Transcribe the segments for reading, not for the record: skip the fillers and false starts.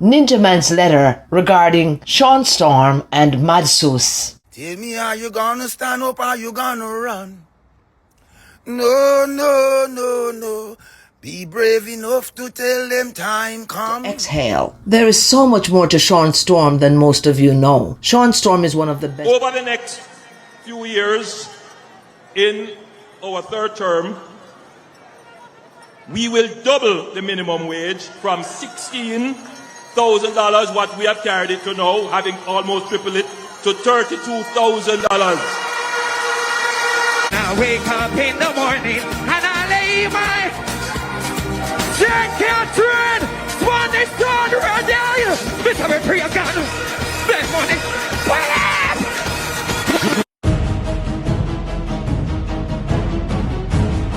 Ninja Man's letter regarding Shawn Storm and Madsus. Tell me, are you gonna stand up or are you gonna run? No, no, no, no. Be brave enough to tell them time come. Exhale. There is so much more to Shawn Storm than most of you know. Shawn Storm is one of the best. Over the next few years, in our third term, we will double the minimum wage from $16,000, what we have carried it to now, having almost tripled it, to $32,000. I wake up in the morning and I lay my Catherine, one is done, ready. Mr. Priya God, bless money,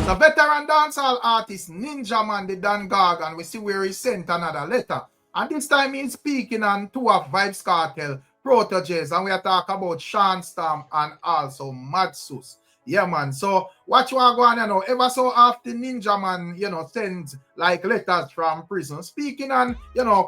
The veteran dancehall artist Ninja Man, the Dan Gargan, we see where he sent another letter. And this time he's speaking on two of Vybz Kartel proteges, and we are talking about Shawn Storm and also Madsus. Yeah, man. So what you are going to know, ever so often Ninja Man, sends like letters from prison, speaking on,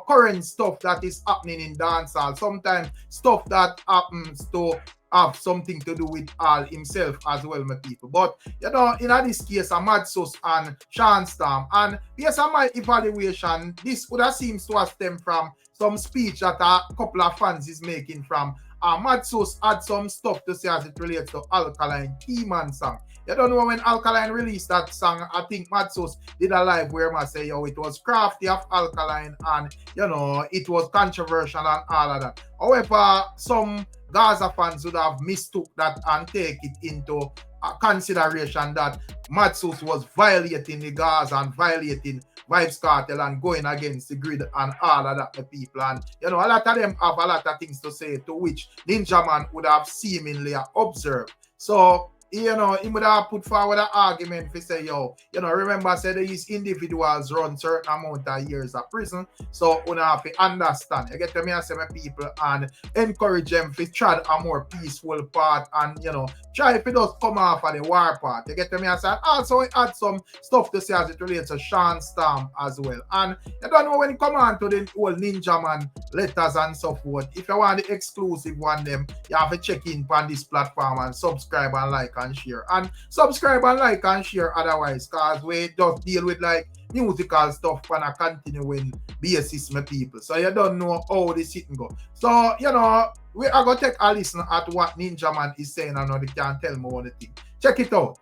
current stuff that is happening in dancehall. Sometimes stuff that happens to have something to do with all himself as well, my people. But, in this case, Madsus and Shawn Storm. And based on my evaluation, this would have seems to have stemmed from some speech that a couple of fans is making from Madsus had some stuff to say as it relates to Alkaline Keyman song. You don't know when Alkaline released that song, I think Madsus did a live where I say, it was crafty of Alkaline and, it was controversial and all of that. However, some Gaza fans would have mistook that and take it into consideration that Madsus was violating the Gaza and violating Vybz Kartel and going against the grid and all of that, the people. And, a lot of them have a lot of things to say to which Ninja Man would have seemingly observed. So, he would have put forward an argument to say, remember, I said these individuals run certain amount of years of prison, so we have to understand. You get to me, I say, my people, and encourage them to try a more peaceful part and, try if it does come off of the war part. You get to me, I said, also we add some stuff to say as it relates to Shawn Storm as well. And you don't know when it come on to the whole Ninja Man letters and so forth. If you want the exclusive one, them, you have to check in on this platform and subscribe and like and share. And subscribe and like and share otherwise, because we just deal with like musical stuff on a continuing basis, my people. So you don't know how this sitting go. So, we are going to take a listen at what Ninja Man is saying and they can tell me what they think. Check it out.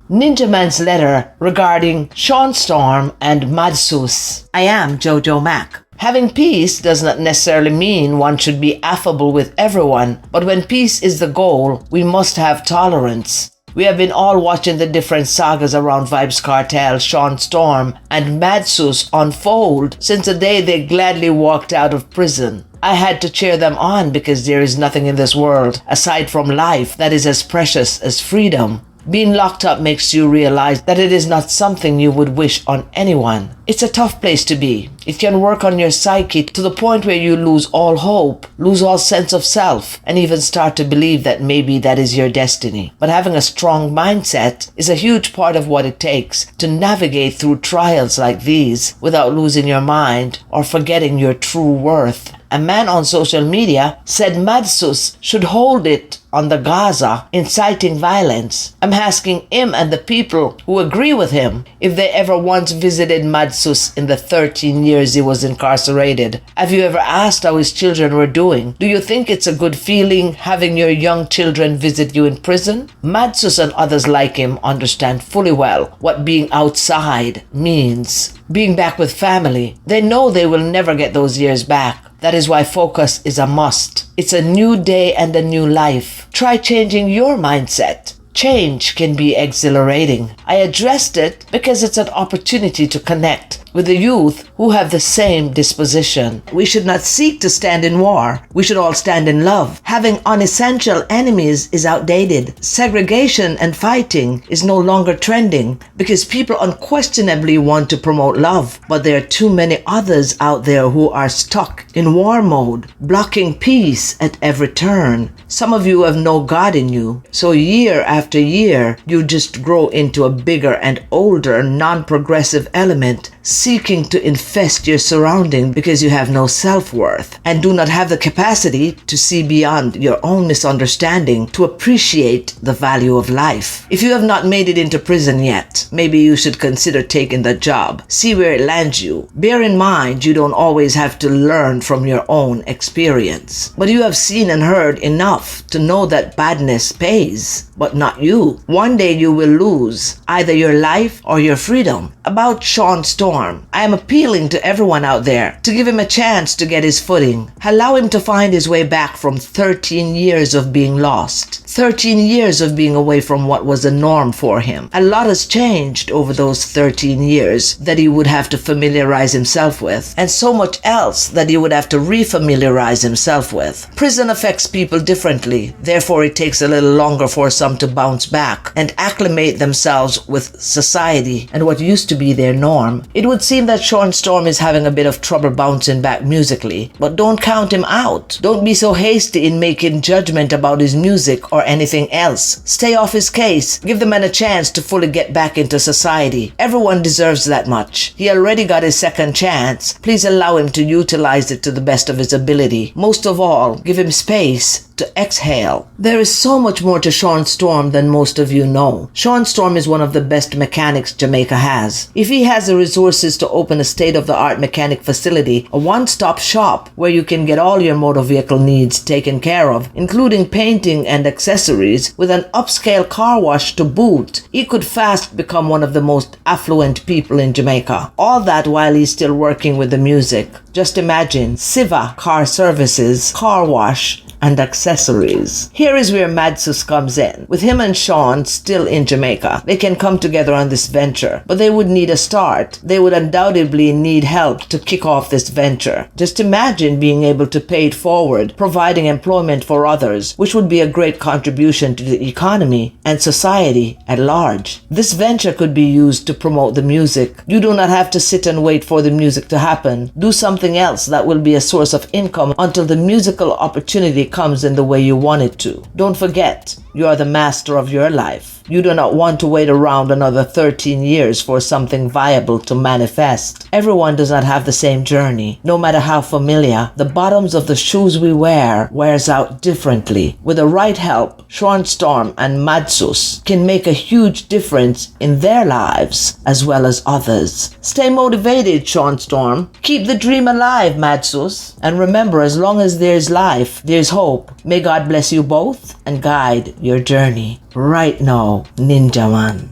Ninja Man's letter regarding Shawn Storm and Madsus. I am Jojo Mac. Having peace does not necessarily mean one should be affable with everyone, but when peace is the goal, we must have tolerance. We have been all watching the different sagas around Vybz Kartel, Shawn Storm, and Madsus unfold since the day they gladly walked out of prison. I had to cheer them on because there is nothing in this world, aside from life, that is as precious as freedom. Being locked up makes you realize that it is not something you would wish on anyone. It's a tough place to be. It can work on your psyche to the point where you lose all hope, lose all sense of self, and even start to believe that maybe that is your destiny. But having a strong mindset is a huge part of what it takes to navigate through trials like these without losing your mind or forgetting your true worth. A man on social media said Madsus should hold it on the Gaza, inciting violence. I'm asking him and the people who agree with him if they ever once visited Madsus in the 13 years he was incarcerated. Have you ever asked how his children were doing? Do you think it's a good feeling having your young children visit you in prison? Madsus and others like him understand fully well what being outside means. Being back with family. They know they will never get those years back. That is why focus is a must. It's a new day and a new life. Try changing your mindset. Change can be exhilarating. I addressed it because it's an opportunity to connect with the youth who have the same disposition. We should not seek to stand in war. We should all stand in love. Having unessential enemies is outdated. Segregation and fighting is no longer trending because people unquestionably want to promote love, but there are too many others out there who are stuck in war mode, blocking peace at every turn. Some of you have no God in you, so year after year, you just grow into a bigger and older non-progressive element. seeking to infest your surrounding because you have no self-worth and do not have the capacity to see beyond your own misunderstanding to appreciate the value of life. If you have not made it into prison yet, maybe you should consider taking the job. See where it lands you. Bear in mind you don't always have to learn from your own experience. But you have seen and heard enough to know that badness pays, but not you. One day you will lose either your life or your freedom. About Shawn Storm, I am appealing to everyone out there to give him a chance to get his footing. Allow him to find his way back from 13 years of being lost. 13 years of being away from what was a norm for him. A lot has changed over those 13 years that he would have to familiarize himself with, and so much else that he would have to refamiliarize himself with. Prison affects people differently, therefore it takes a little longer for some to bounce back and acclimate themselves with society and what used to be their norm. It would seem that Shawn Storm is having a bit of trouble bouncing back musically, but don't count him out. Don't be so hasty in making judgment about his music or anything else. Stay off his case. Give the man a chance to fully get back into society. Everyone deserves that much. He already got his second chance. Please allow him to utilize it to the best of his ability. Most of all, give him space to exhale. There is so much more to Shawn Storm than most of you know. Shawn Storm is one of the best mechanics Jamaica has. If he has the resources to open a state-of-the-art mechanic facility, a one-stop shop where you can get all your motor vehicle needs taken care of, including painting and accessories, with an upscale car wash to boot, he could fast become one of the most affluent people in Jamaica. All that while he's still working with the music. Just imagine Siva Car Services, car wash, and accessories. Here is where Madsus comes in. With him and Shawn still in Jamaica, they can come together on this venture, but they would need a start. They would undoubtedly need help to kick off this venture. Just imagine being able to pay it forward, providing employment for others, which would be a great contribution to the economy and society at large. This venture could be used to promote the music. You do not have to sit and wait for the music to happen. Do something else that will be a source of income until the musical opportunity comes in the way you want it to. Don't forget, you are the master of your life. You do not want to wait around another 13 years for something viable to manifest. Everyone does not have the same journey. No matter how familiar, the bottoms of the shoes we wears out differently. With the right help, Shawn Storm and Madsus can make a huge difference in their lives as well as others. Stay motivated, Shawn Storm. Keep the dream alive, Madsus. And remember, as long as there's life, there's hope. May God bless you both and guide your journey. Right now, Ninja Man.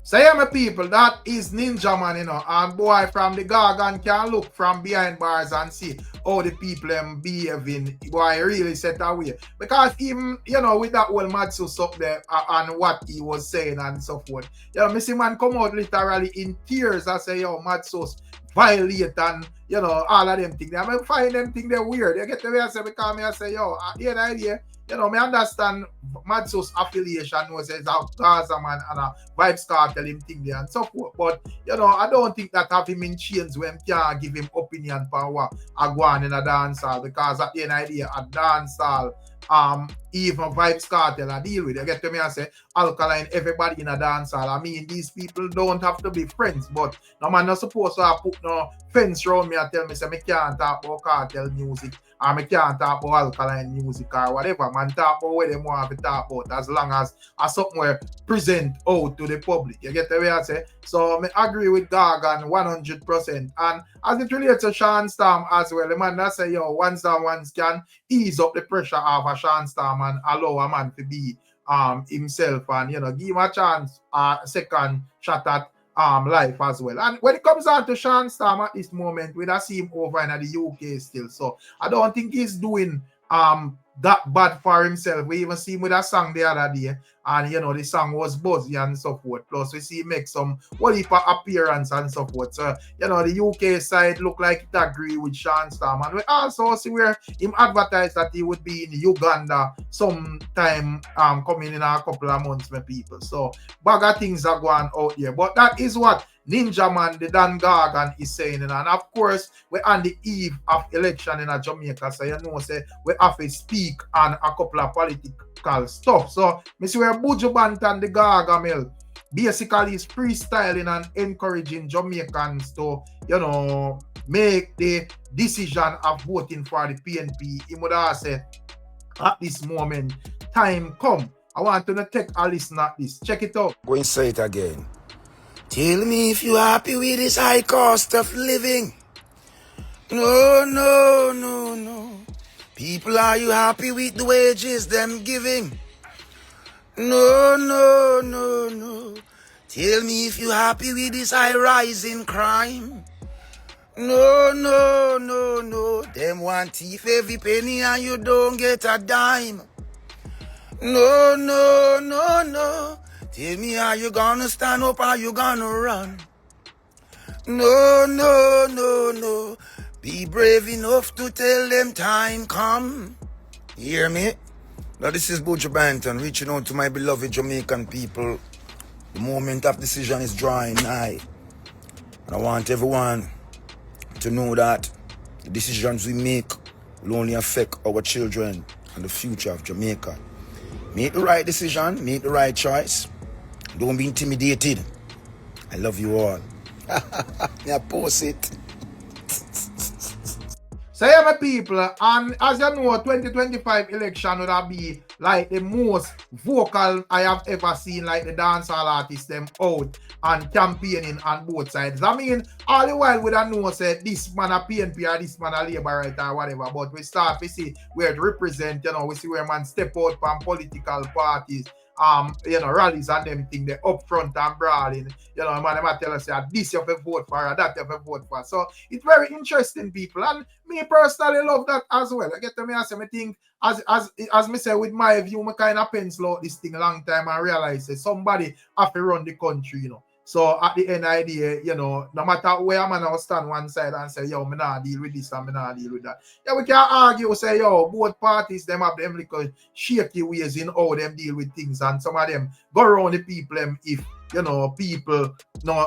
So yeah, my people, that is Ninja Man, you know, and boy from the Gargan can look from behind bars and see how the people behaving. Boy, really set away. Because even, you know, with that whole Madsus up there and what he was saying and so forth, you know, Missy Man come out literally in tears and say, yo, Madsus violate and, you know, all of them things. I mean, find them things they're weird. You get the way I say, because me I say, yo, at the end of the day, you know, me understand Madsus affiliation was a Gaza man and a Vybz Kartel him thing there and so forth. But, you know, I don't think that have him in chains when can't give him opinion for what I go on in a dance hall, because at the end of the day, a dance hall, even Vybz Kartel I deal with. You get to me and say, Alkaline, everybody in a dance hall. I mean, these people don't have to be friends, but no man not supposed to put no fence around me and tell me say me can't talk about Kartel music or me can't talk about Alkaline music or whatever. Man talk about what they want to talk about as long as something where present out to the public. You get the way I say? So I agree with Gargan 100%. And as it relates to Shawn Storm as well, the man that say, yo, once can ease up the pressure of a Shawn Storm and allow a man to be himself and, you know, give him a chance, a second shot at life as well. And when it comes down to Shawn Storm at this moment, we don't see him over in the UK still. So I don't think he's doing that bad for himself. We even see him with a song the other day, and you know the song was buzzy and so forth. Plus we see him make some appearance and so forth. So you know the UK side look like it agree with Shawn Storm, and we also see where him advertised that he would be in Uganda sometime coming in a couple of months, my people. So bag of things are going out here, but that is what Ninja Man, the Dan Gargan, is saying, and of course, we're on the eve of election in Jamaica, so you know, say we have to speak on a couple of political stuff. So, I see where Buju Banton, the Gargamel, basically is freestyling and encouraging Jamaicans to, make the decision of voting for the PNP. He would have said, at this moment, time come. I want to take a listen at this. Check it out. Go and say it again. Tell me if you're happy with this high cost of living. No, no, no, no. People, are you happy with the wages them giving? No, no, no, no. Tell me if you're happy with this high rise in crime. No, no, no, no. Them want thief every penny and you don't get a dime. No, no, no, no. Tell me, are you gonna stand up or are you gonna run? No, no, no, no. Be brave enough to tell them time come. You hear me? Now this is Buju Banton reaching out to my beloved Jamaican people. The moment of decision is drawing nigh. And I want everyone to know that the decisions we make will only affect our children and the future of Jamaica. Make the right decision, make the right choice. Don't be intimidated. I love you all. I post it. So yeah, my people, and as you know, 2025 election would have be like the most vocal I have ever seen, like the dancehall artists them out and campaigning on both sides. I mean, all the while we don't know say this man a PNP or this man a Labour right or whatever, but we start to see where it represent, we see where man step out from political parties. Rallies and them thing, they up front and brawling. Man, they might tell us this you have to vote for or that you have to vote for. So it's very interesting, people. And me personally love that as well. I get to me and say, I think, as me say, with my view, I kind of pencil out this thing a long time and realize that somebody have to run the country, So at the end of the day, no matter where I'm gonna stand one side and say, yo, me not deal with this and me not deal with that. Yeah, we can argue, say, yo, both parties, them have them little shaky ways in how them deal with things, and some of them go around the people if, people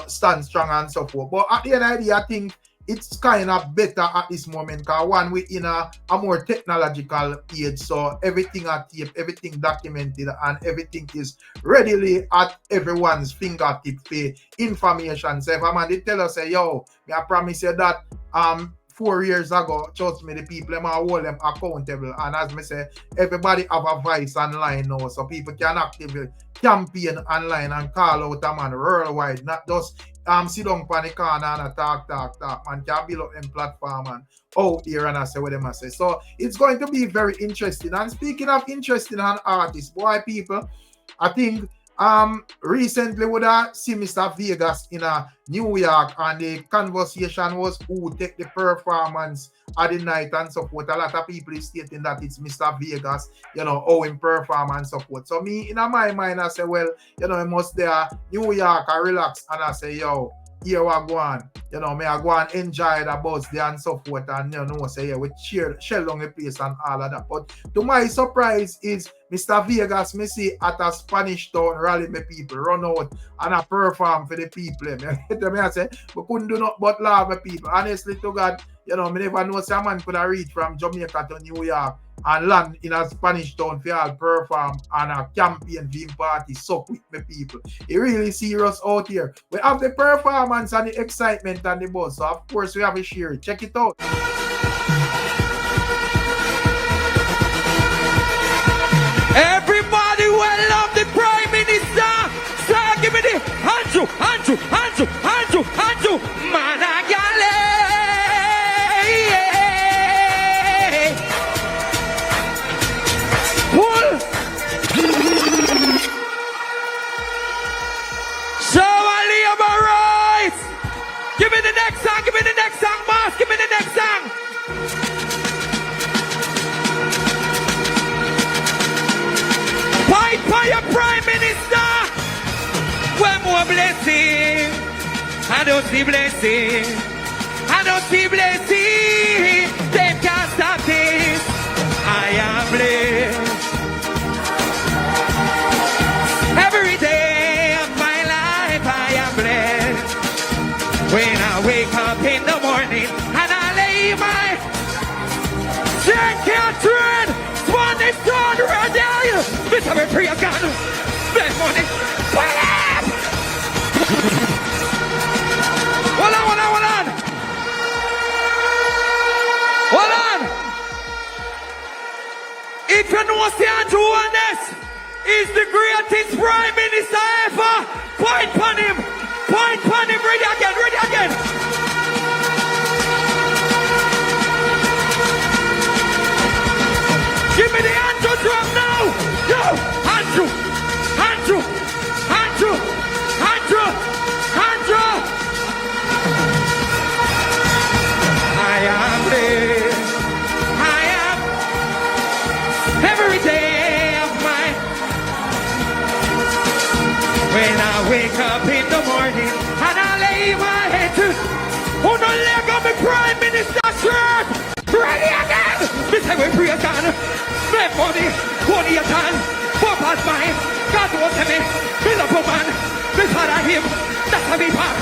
stand strong and so forth. But at the end of the day, I think it's kind of better at this moment because one, we're in a more technological age, so everything at tape, everything documented, and everything is readily at everyone's fingertip for information. So if a man they tell us, say, yo, I promise you that 4 years ago, trust me, the people them hold them accountable. And as me say, everybody have a voice online now, so people can actively campaign online and call out a man worldwide, not just sit down on the corner and talk, and can build up them platform and out here and I say what them say. So it's going to be very interesting. And speaking of interesting and artists, boy, people, I think recently would have seen Mr. Vegas in New York, and the conversation was who take the performance at the night and so forth. A lot of people is stating that it's Mr. Vegas, how him perform and so forth. So me, in my mind, I say, well, I must there New York, I relax, and I say, yo, here we go on. Me I go and enjoy the buzz there and so forth, and say, yeah, we shell down the place and all of that. But to my surprise is Mr. Vegas, me see at a Spanish town rally, me people run out and I perform for the people. Me I say, we couldn't do not but love my people. Honestly to God, me never know say a man could have reached from Jamaica to New York and land in a Spanish town for all perform and a campaign team party suck with the people. It really serious out here. We have the performance and the excitement and the buzz. So of course we have a share. Check it out. Everybody will love the Prime Minister. Sir, give me the Andrew, Managale. Pull. So I Labour rights. Give me the next song, boss. Give me the next song. Fight for your Prime Minister. One more blessing. I don't see blessing. They can't stop this. I am blessed. Every day of my life I am blessed. When I wake up in the morning and I lay my St. Catherine, Swanee Stone, Radell, Vitamin Free of God, that money, If you know say Andrew Honest is the greatest Prime Minister ever, point on him, ready again. Give me the Andrew drum now. Yo, Andrew. I am blessed. I am every day of mine. When I wake up in the morning and I lay my head to on the leg of the Prime Minister's shirt. Ready again. This time we pray again. Make money, money a ton. Purpose mine. God wants me. Build up a man. This part of him. That's how we part.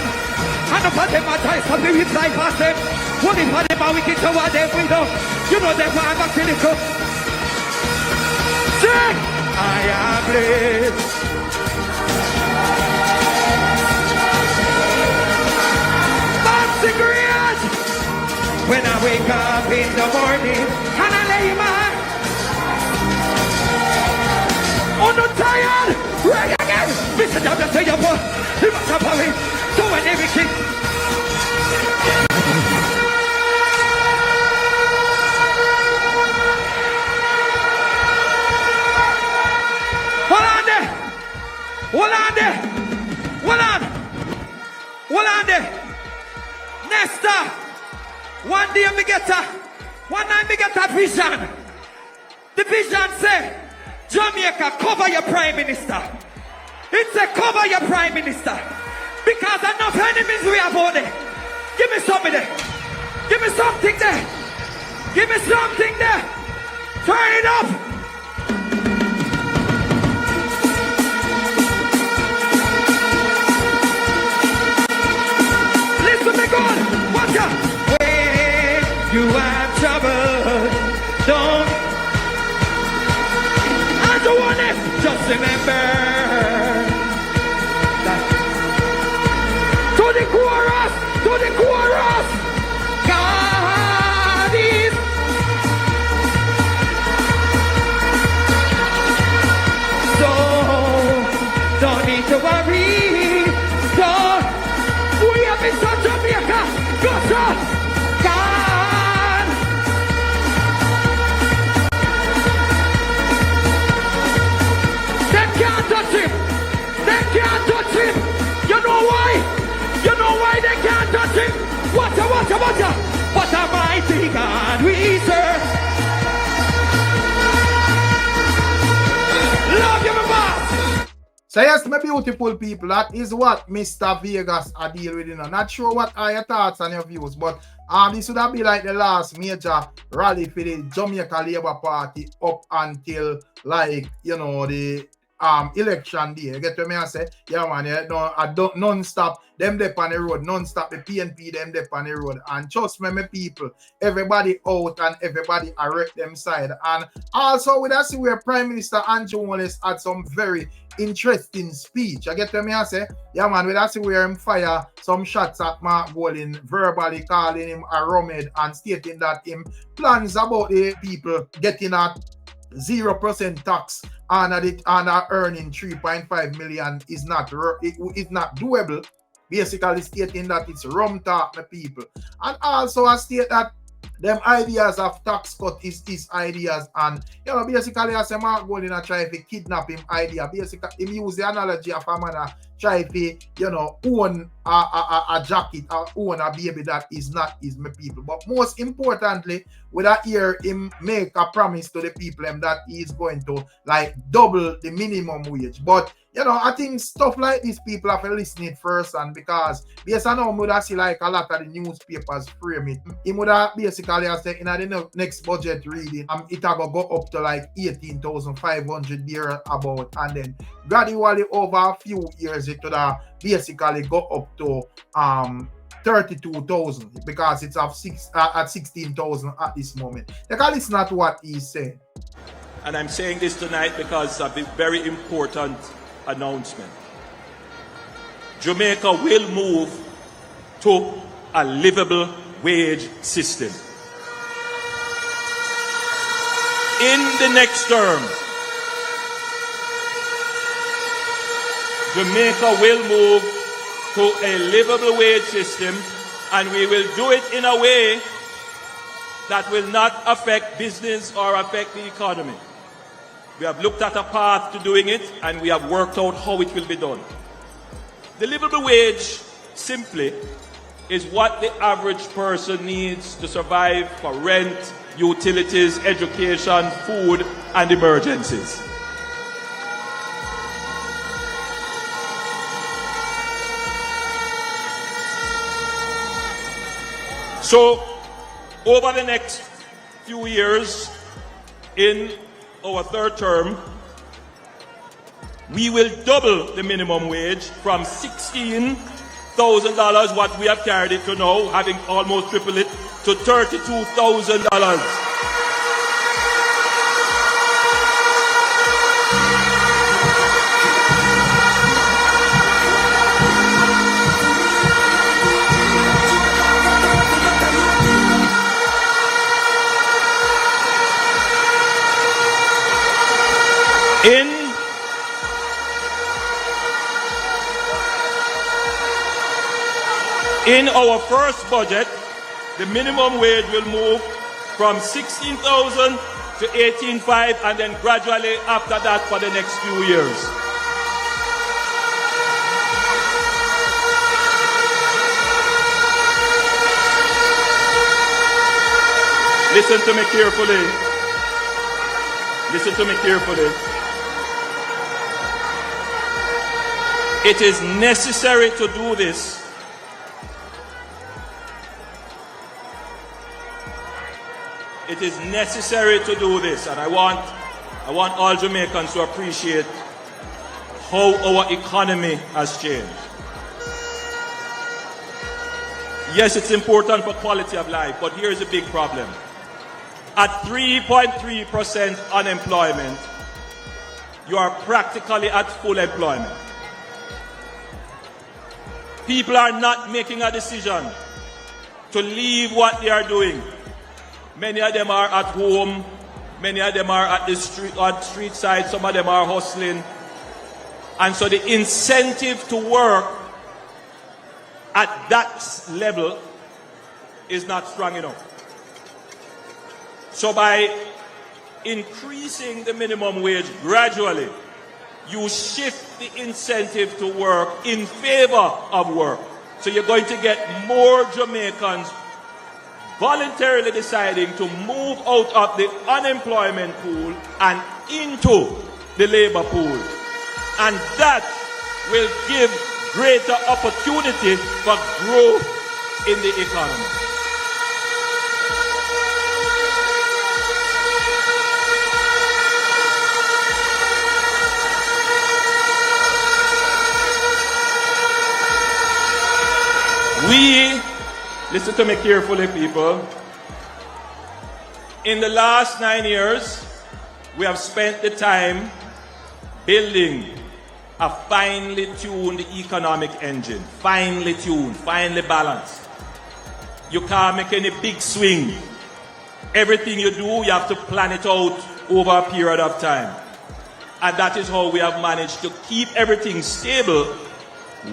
And the part of my time, something we fly past them. What if I never wicked to what they we know? You know they want back to the cook. Say, I am blessed. Fancy great. When I wake up in the morning and I lay my on the tired, ready again. Mr. W. Say your boy, he must have power, doing everything. Hold on there. Nesta, one day one night me get a vision. The vision say, Jamaica, cover your Prime Minister. It say, cover your Prime Minister. Because enough enemies we have on there. Give me something there. Give me something there. Give me something there. Turn it up. God, watch out! When you have trouble, don't. I don't want it. Just remember that. To the chorus, God is. So don't need to worry. Don't. We have been such Jamaica, gotcha, God. They can't touch him. You know why they can't touch him? Watch out. What a mighty God we serve. Love you, my boss. So yes, my beautiful people, that is what Mr. Vegas are deal with. Not sure what are your thoughts and your views, but this would have been like the last major rally for the Jamaica Labour Party up until like, the election day. You get what me I say? Yeah, man, I don't non-stop them dep on the road, non-stop the PNP them dep on the road. And trust me, my people, everybody out and everybody erect them side. And also with us where Prime Minister Andrew Honest had some very interesting speech. I get what me I say? Yeah, man, with us where him fire some shots at Mark Golding, verbally calling him a rumhead and stating that him plans about the people getting a 0% tax and earning 3.5 million is not doable. Basically stating that it's rum talk, my people. And also I state that them ideas of tax cut is his ideas, and basically as a Mark Golding try to kidnap him idea. Basically he use the analogy of a man try to own a jacket or own a baby that is not his, my people. But most importantly, with that year him make a promise to the people that he is going to like double the minimum wage. But I think stuff like this people have to listen it first, and because based on how we would see like a lot of the newspapers frame it, he would have basically say in the next budget reading, it will go up to like 18,500 there about, and then gradually over a few years it would basically go up to 32,000 because it's at 16,000 at this moment. Because it's not what he's saying. And I'm saying this tonight because of a very important announcement. Jamaica will move to a livable wage system. In the next term, Jamaica will move to a livable wage system, and we will do it in a way that will not affect business or affect the economy. We have looked at a path to doing it, and we have worked out how it will be done. The livable wage, simply, is what the average person needs to survive for rent, utilities, education, food, and emergencies. So, over the next few years, in our third term, we will double the minimum wage from $16,000, what we have carried it to now, having almost tripled it, to $32,000. In our first budget, the minimum wage will move from $16,000 to $18,500, and then gradually after that for the next few years. Listen to me carefully. Listen to me carefully. It is necessary to do this It is necessary to do this, and I want all Jamaicans to appreciate how our economy has changed. Yes, it's important for quality of life, but here's a big problem. At 3.3% unemployment, you are practically at full employment. People are not making a decision to leave what they are doing. Many of them are at home. Many of them are at the street side. Some of them are hustling. And so the incentive to work at that level is not strong enough. So by increasing the minimum wage gradually, you shift the incentive to work in favor of work. So you're going to get more Jamaicans voluntarily deciding to move out of the unemployment pool and into the labor pool. And that will give greater opportunity for growth in the economy. Listen to me carefully, people. In the last 9 years, we have spent the time building a finely tuned economic engine. Finely tuned, finely balanced. You can't make any big swing. Everything you do, you have to plan it out over a period of time. And that is how we have managed to keep everything stable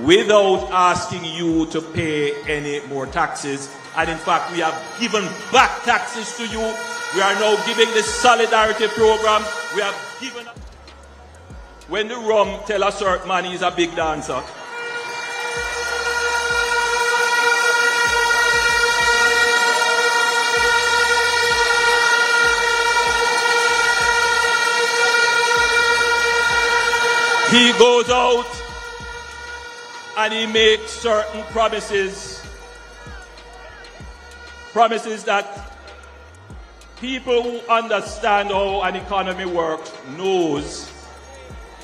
without asking you to pay any more taxes. And in fact, we have given back taxes to you. We are now giving the solidarity program. We have given up. When the rum tell a certain man he's a big dancer, he goes out and he makes certain promises that people who understand how an economy works knows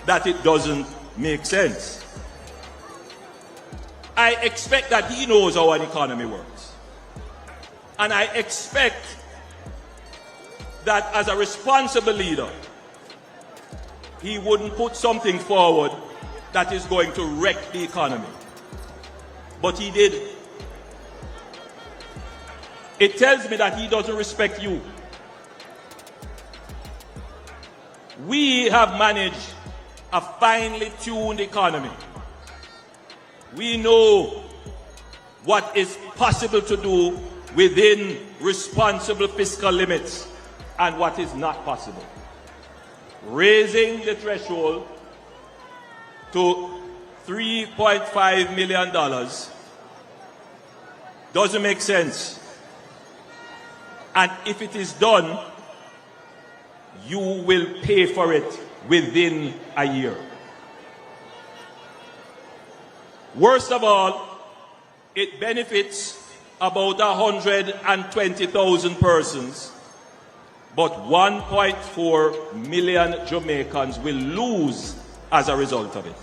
that it doesn't make sense. I expect that he knows how an economy works. And I expect that as a responsible leader, he wouldn't put something forward that is going to wreck the economy. But he did. It tells me that he doesn't respect you. We have managed a finely tuned economy. We know what is possible to do within responsible fiscal limits and what is not possible. Raising the threshold to $3.5 million doesn't make sense. And if it is done, you will pay for it within a year. Worst of all, it benefits about 120,000 persons, but 1.4 million Jamaicans will lose as a result of it.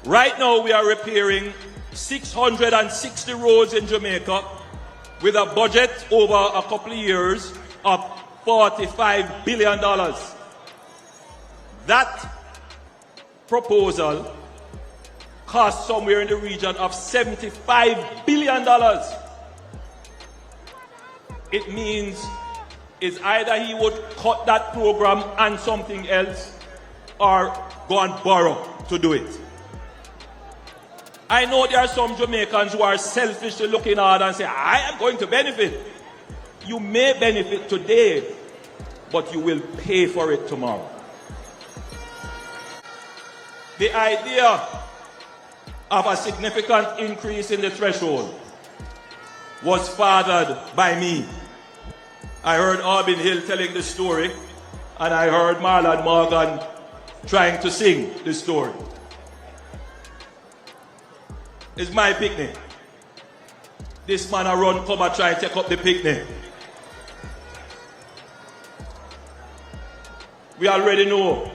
Right now, we are repairing 660 roads in Jamaica with a budget over a couple of years of $45 billion. That proposal cost somewhere in the region of $75 billion. It means it's either he would cut that program and something else or go and borrow to do it. I know there are some Jamaicans who are selfishly looking out and say, I am going to benefit. You may benefit today, but you will pay for it tomorrow. The idea of a significant increase in the threshold was fathered by me. I heard Albin Hill telling the story, and I heard Marlon Morgan trying to sing the story. It's my picnic. This man a run come and try and take up the picnic. We already know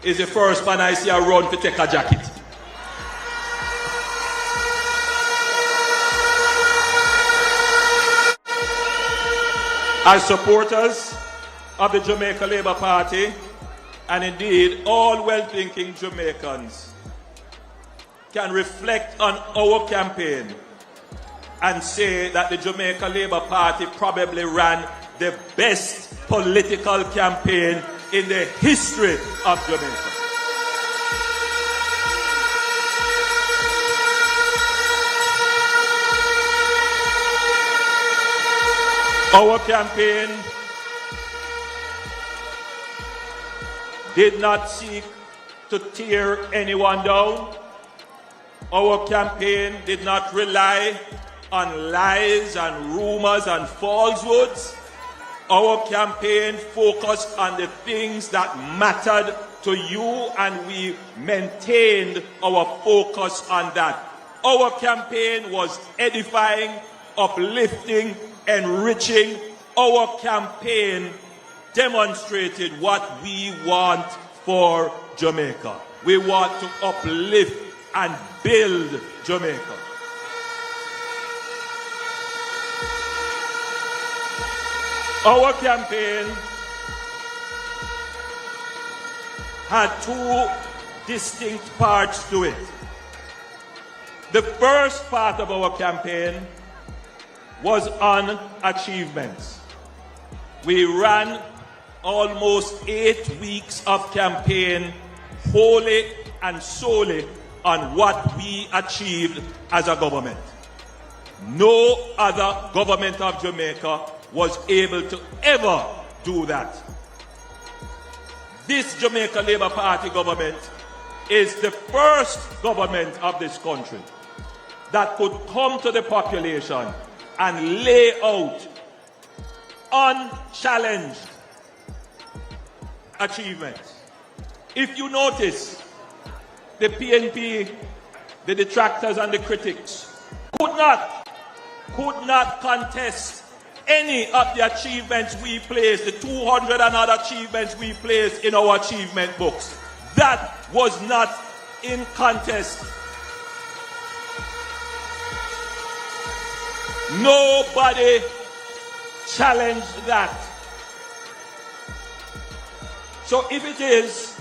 is the first man I see a run to take a jacket. As supporters of the Jamaica Labour Party, and indeed all well-thinking Jamaicans, can reflect on our campaign and say that the Jamaica Labour Party probably ran the best political campaign in the history of Jamaica. Our campaign did not seek to tear anyone down. Our campaign did not rely on lies and rumors and falsehoods. Our campaign focused on the things that mattered to you, and we maintained our focus on that. Our campaign was edifying, uplifting, enriching. Our campaign demonstrated what we want for Jamaica. We want to uplift and build Jamaica. Our campaign had two distinct parts to it. The first part of our campaign was on achievements. We ran almost 8 weeks of campaign wholly and solely on what we achieved as a government. No other government of Jamaica was able to ever do that. This Jamaica Labour Party government is the first government of this country that could come to the population and lay out unchallenged achievements. If you notice, the PNP, the detractors and the critics could not contest any of the achievements we placed, the 200 and other achievements we placed in our achievement books. That was not in contest. Nobody challenged that. So if it is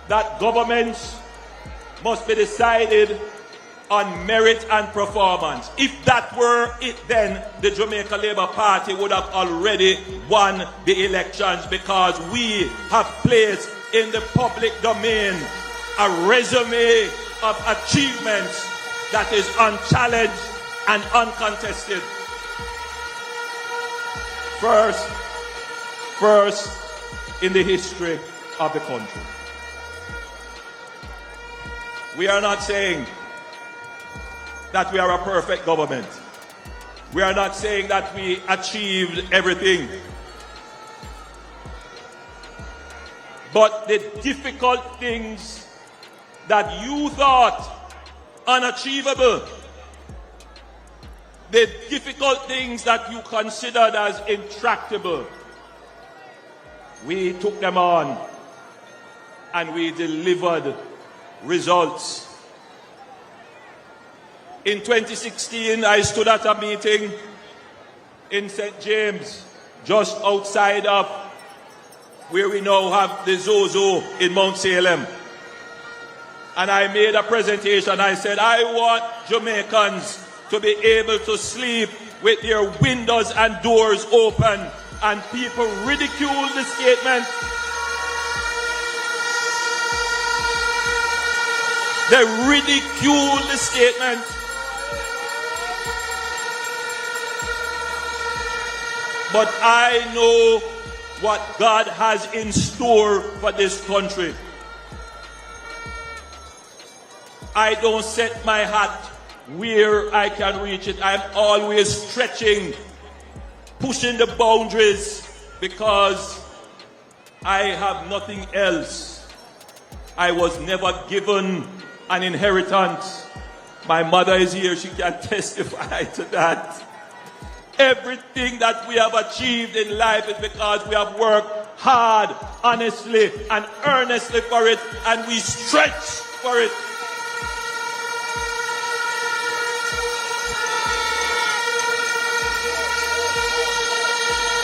that governments must be decided on merit and performance. If that were it, then the Jamaica Labour Party would have already won the elections, because we have placed in the public domain a resume of achievements that is unchallenged and uncontested. First in the history of the country. We are not saying that we are a perfect government. We are not saying that we achieved everything. But the difficult things that you thought unachievable, the difficult things that you considered as intractable, we took them on and we delivered results. In 2016, I stood at a meeting in St. James, just outside of where we now have the Zozo in Mount Salem. And I made a presentation. I said, I want Jamaicans to be able to sleep with their windows and doors open. And people ridiculed the statement. They ridiculed the statement. But I know what God has in store for this country. I don't set my hat where I can reach it. I'm always stretching, pushing the boundaries, because I have nothing else. I was never given an inheritance. My mother is here, she can testify to that. Everything that we have achieved in life is because we have worked hard, honestly, and earnestly for it, and we stretch for it.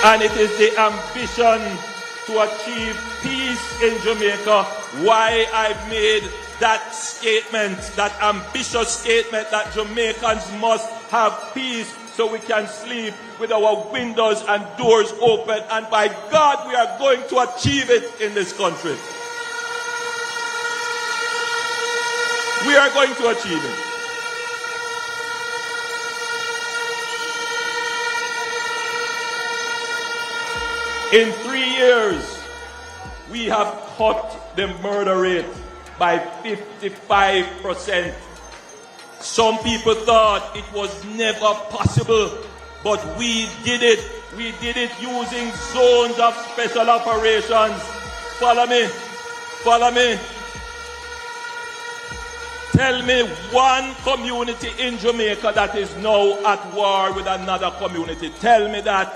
And it is the ambition to achieve peace in Jamaica why I've made that statement, that ambitious statement that Jamaicans must have peace so we can sleep with our windows and doors open. And by God, we are going to achieve it in this country. We are going to achieve it. In 3 years, we have cut the murder rate by 55%. Some people thought it was never possible, but we did it. We did it using zones of special operations. Follow me. Follow me. Tell me one community in Jamaica that is now at war with another community. Tell me that.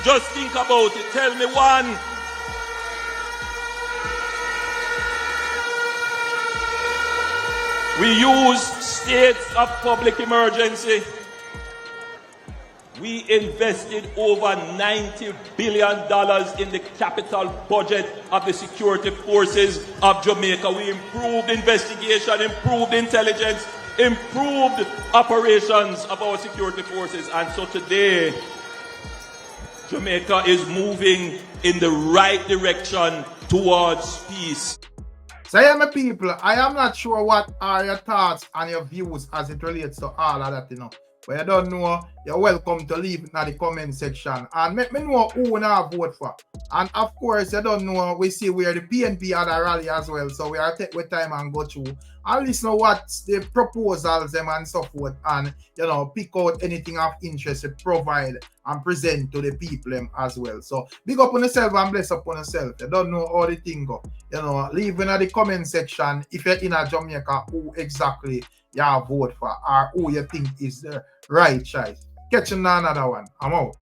Just think about it. Tell me one. We use states of public emergency. We invested over $90 billion in the capital budget of the security forces of Jamaica. We improved investigation, improved intelligence, improved operations of our security forces. And so today, Jamaica is moving in the right direction towards peace. So yeah, my people, I am not sure what are your thoughts and your views as it relates to all of that, you know. But you don't know, you're welcome to leave in the comment section and let me know who you vote for. And of course, you don't know, we see where the PNP at a rally as well. So we are take with time and go through and listen to what the proposals them and so forth, and you know, pick out anything of interest to provide and present to the people them as well. So big up on yourself and bless up on yourself. You don't know how the thing go. You know, leave in the comment section if you're in a Jamaica who exactly you vote for or who you think is the right choice. Catch you in another one. I'm out.